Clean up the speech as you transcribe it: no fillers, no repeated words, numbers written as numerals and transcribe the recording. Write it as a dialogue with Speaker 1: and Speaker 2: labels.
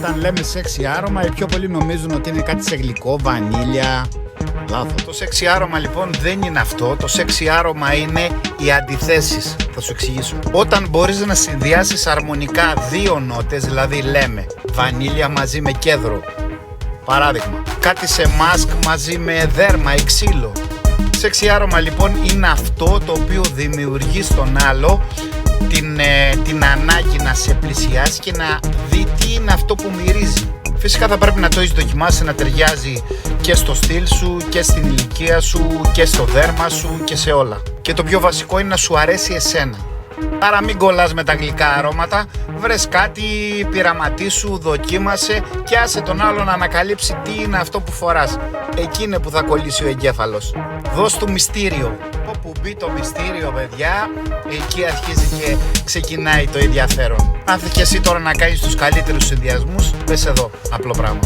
Speaker 1: Όταν λέμε σεξι άρωμα, οι πιο πολλοί νομίζουν ότι είναι κάτι σε γλυκό, βανίλια. Λάθος.
Speaker 2: Το σεξι άρωμα λοιπόν δεν είναι αυτό. Το σεξι άρωμα είναι οι αντιθέσεις. Θα σου εξηγήσω. Όταν μπορείς να συνδυάσεις αρμονικά δύο νότες, δηλαδή λέμε βανίλια μαζί με κέδρο, παράδειγμα, κάτι σε μάσκ μαζί με δέρμα ή ξύλο. Σεξι άρωμα λοιπόν είναι αυτό το οποίο δημιουργεί στον άλλο την ανάγκη να σε πλησιάσει και να δει τι είναι αυτό που μυρίζει. Φυσικά θα πρέπει να το έχεις δοκιμάσει να ταιριάζει και στο στυλ σου και στην ηλικία σου και στο δέρμα σου και σε όλα. Και το πιο βασικό είναι να σου αρέσει εσένα. Άρα μην κολλάς με τα γλυκά αρώματα, βρες κάτι, πειραματίσου, δοκίμασε και άσε τον άλλο να ανακαλύψει τι είναι αυτό που φοράς. Εκεί είναι που θα κολλήσει ο εγκέφαλος. Δώσ' του μυστήριο. Όπου μπει το μυστήριο, παιδιά, εκεί αρχίζει και ξεκινάει το ενδιαφέρον. Αν θες και εσύ τώρα να κάνεις τους καλύτερους συνδυασμούς, πες εδώ, απλό πράγμα.